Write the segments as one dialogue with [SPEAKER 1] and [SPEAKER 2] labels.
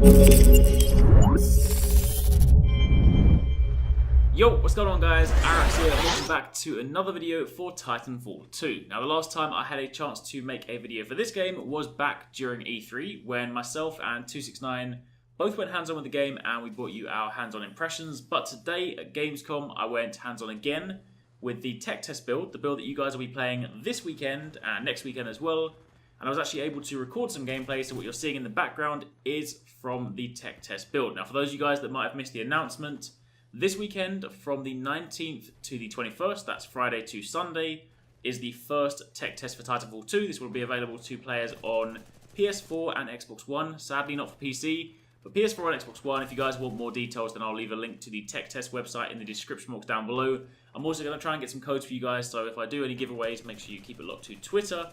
[SPEAKER 1] Yo, what's going on guys? Arax here, welcome back to another video for Titanfall 2. Now the last time I had a chance to make a video for this game was back during E3 when myself and 269 both went hands-on with the game and we brought you our hands-on impressions. But today at Gamescom I went hands-on again with the tech test build, the build that you guys will be playing this weekend and next weekend as well. And I was actually able to record some gameplay, so what you're seeing in the background is from the tech test build. Now for those of you guys that might have missed the announcement, this weekend, from the 19th to the 21st, that's Friday to Sunday, is the first tech test for Titanfall 2. This will be available to players on PS4 and Xbox One. Sadly not for PC, but PS4 and Xbox One. If you guys want more details, then I'll leave a link to the tech test website in the description box down below. I'm also going to try and get some codes for you guys, so if I do any giveaways, make sure you keep it locked to Twitter.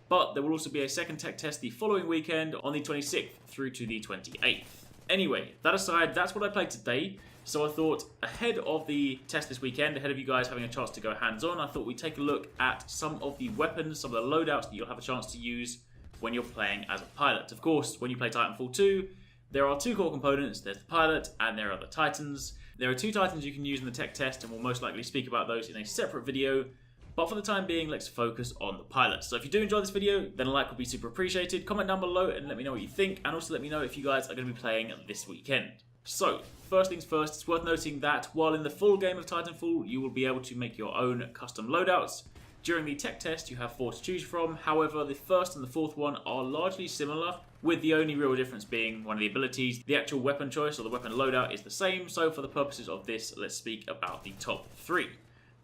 [SPEAKER 1] But there will also be a second tech test the following weekend on the 26th through to the 28th. Anyway, that aside, that's what I played today. So I thought, ahead of the test this weekend, ahead of you guys having a chance to go hands-on, I thought we'd take a look at some of the weapons, some of the loadouts that you'll have a chance to use when you're playing as a pilot. Of course, when you play Titanfall 2, there are two core components. There's the pilot and there are the Titans. There are two Titans you can use in the tech test, and we'll most likely speak about those in a separate video. But for the time being, let's focus on the pilot. So if you do enjoy this video, then a like would be super appreciated. Comment down below and let me know what you think, and also let me know if you guys are going to be playing this weekend. So, first things first, it's worth noting that while in the full game of Titanfall, you will be able to make your own custom loadouts. During the tech test, you have 4 to choose from. However, the first and the fourth one are largely similar, with the only real difference being one of the abilities. The actual weapon choice or the weapon loadout is the same, so for the purposes of this, let's speak about the top 3.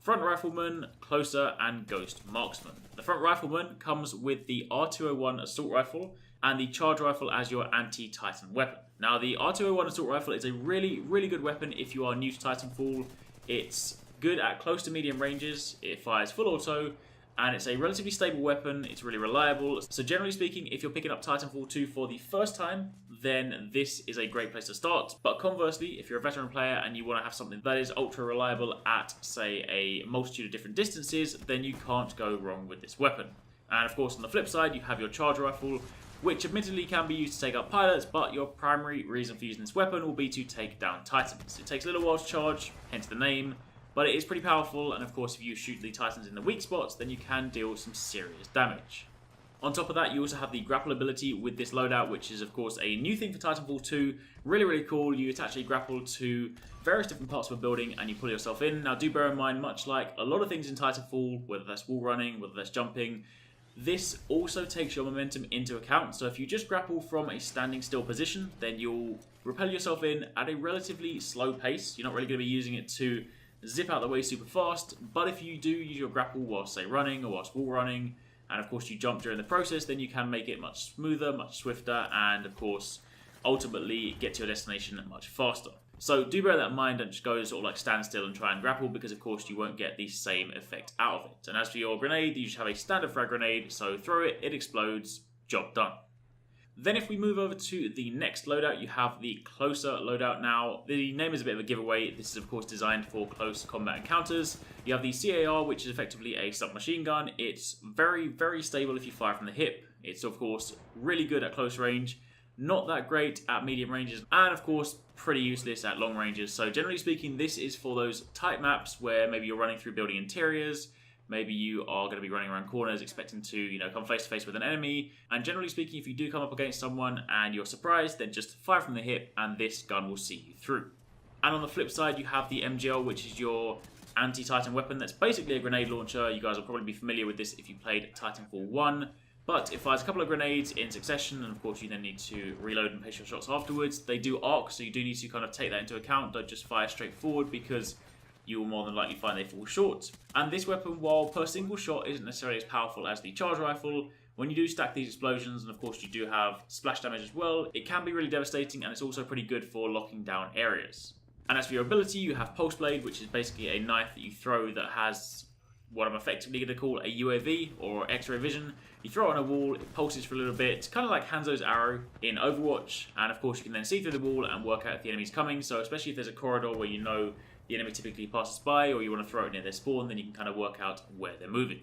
[SPEAKER 1] Front Rifleman, Closer, and Ghost Marksman. The Front Rifleman comes with the R201 Assault Rifle and the Charge Rifle as your anti-Titan weapon. Now the R201 Assault Rifle is a really good weapon if you are new to Titanfall. It's good at close to medium ranges, it fires full auto, and it's a relatively stable weapon, it's really reliable. So generally speaking, if you're picking up Titanfall 2 for the first time, then this is a great place to start. But conversely, if you're a veteran player and you want to have something that is ultra reliable at, say, a multitude of different distances, then you can't go wrong with this weapon. And of course, on the flip side, you have your Charge Rifle, which admittedly can be used to take out pilots, but your primary reason for using this weapon will be to take down Titans. It takes a little while to charge, hence the name, but it is pretty powerful, and of course if you shoot the Titans in the weak spots, then you can deal some serious damage. On top of that, you also have the grapple ability with this loadout, which is of course a new thing for Titanfall 2. Really cool. You attach a grapple to various different parts of a building and you pull yourself in. Now do bear in mind, much like a lot of things in Titanfall, whether that's wall running, whether that's jumping, this also takes your momentum into account. So if you just grapple from a standing still position, then you'll repel yourself in at a relatively slow pace. You're not really going to be using it to zip out the way super fast, but if you do use your grapple whilst, say, running or whilst wall running, and of course you jump during the process, then you can make it much smoother, much swifter, and of course ultimately get to your destination much faster. So do bear that in mind, don't just go sort of like stand still and try and grapple, because of course you won't get the same effect out of it. And as for your grenade, you just have a standard frag grenade, so throw it, it explodes, job done. Then if we move over to the next loadout, you have the Closer loadout. Now, the name is a bit of a giveaway. This is of course designed for close combat encounters. You have the CAR, which is effectively a submachine gun. It's very stable if you fire from the hip. It's of course really good at close range, not that great at medium ranges, and of course pretty useless at long ranges. So generally speaking, this is for those tight maps where maybe you're running through building interiors, maybe you are going to be running around corners expecting to, come face to face with an enemy. And generally speaking, if you do come up against someone and you're surprised, then just fire from the hip and this gun will see you through. And on the flip side, you have the MGL, which is your anti-Titan weapon. That's basically a grenade launcher. You guys will probably be familiar with this if you played Titanfall 1. But it fires a couple of grenades in succession, and of course you then need to reload and pace your shots afterwards. They do arc, so you do need to kind of take that into account. Don't just fire straight forward, because you will more than likely find they fall short. And this weapon, while per single shot isn't necessarily as powerful as the Charge Rifle, when you do stack these explosions, and of course you do have splash damage as well, it can be really devastating, and it's also pretty good for locking down areas. And as for your ability, you have Pulse Blade, which is basically a knife that you throw that has what I'm effectively going to call a UAV, or X-ray vision. You throw it on a wall, it pulses for a little bit, kind of like Hanzo's arrow in Overwatch, and of course you can then see through the wall and work out if the enemy's coming. So especially if there's a corridor where you know the enemy typically passes by, or you want to throw it near their spawn, then you can kind of work out where they're moving.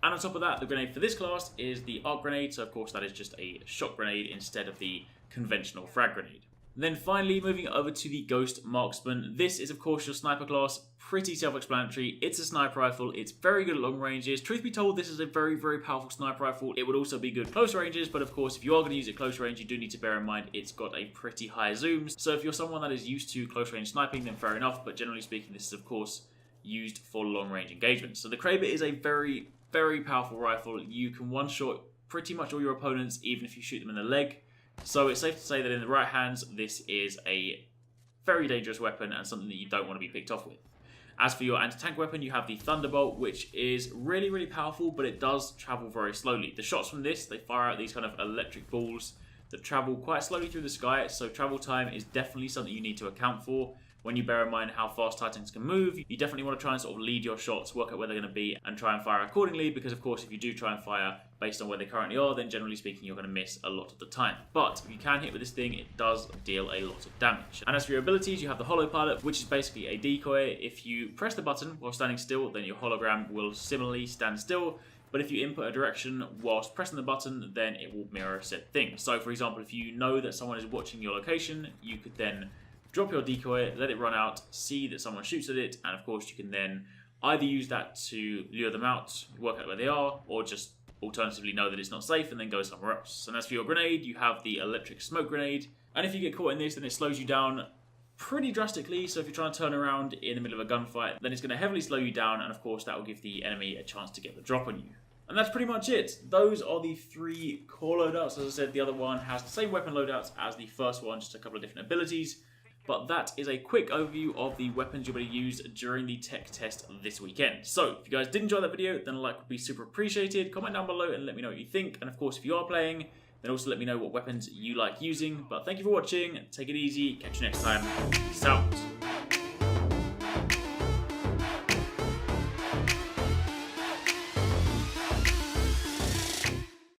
[SPEAKER 1] And on top of that, the grenade for this class is the arc grenade, so of course that is just a shot grenade instead of the conventional frag grenade. Then finally, moving over to the Ghost Marksman. This is of course your sniper class, pretty self-explanatory. It's a sniper rifle, it's very good at long ranges. Truth be told, this is a very, very powerful sniper rifle. It would also be good close ranges, but of course, if you are going to use it close range, you do need to bear in mind it's got a pretty high zooms. So if you're someone that is used to close range sniping, then fair enough, but generally speaking, this is of course used for long range engagements. So the Kraber is a very, very powerful rifle. You can one-shot pretty much all your opponents, even if you shoot them in the leg. So it's safe to say that in the right hands, this is a very dangerous weapon and something that you don't want to be picked off with. As for your anti-tank weapon, you have the Thunderbolt, which is really, really powerful, but it does travel very slowly. The shots from this, they fire out these kind of electric balls that travel quite slowly through the sky, so travel time is definitely something you need to account for. When you bear in mind how fast Titans can move, you definitely want to try and sort of lead your shots, work out where they're going to be, and try and fire accordingly, because of course if you do try and fire based on where they currently are, then generally speaking you're going to miss a lot of the time. But if you can hit with this thing, it does deal a lot of damage. And as for your abilities, you have the Holo Pilot, which is basically a decoy. If you press the button while standing still, then your hologram will similarly stand still. But if you input a direction whilst pressing the button, then it will mirror said thing. So for example, if you know that someone is watching your location, you could then drop your decoy, let it run out, see that someone shoots at it, and of course you can then either use that to lure them out, work out where they are, or just alternatively know that it's not safe and then go somewhere else. And as for your grenade, you have the electric smoke grenade, and if you get caught in this, then it slows you down pretty drastically. So if you're trying to turn around in the middle of a gunfight, then it's going to heavily slow you down, and of course that will give the enemy a chance to get the drop on you. And that's pretty much it. Those are the 3 core loadouts. As I said, the other one has the same weapon loadouts as the first one, just a couple of different abilities. But that is a quick overview of the weapons you'll be able to use during the tech test this weekend. So, if you guys did enjoy that video, then a like would be super appreciated. Comment down below and let me know what you think. And of course, if you are playing, then also let me know what weapons you like using. But thank you for watching, take it easy, catch you next time, peace out.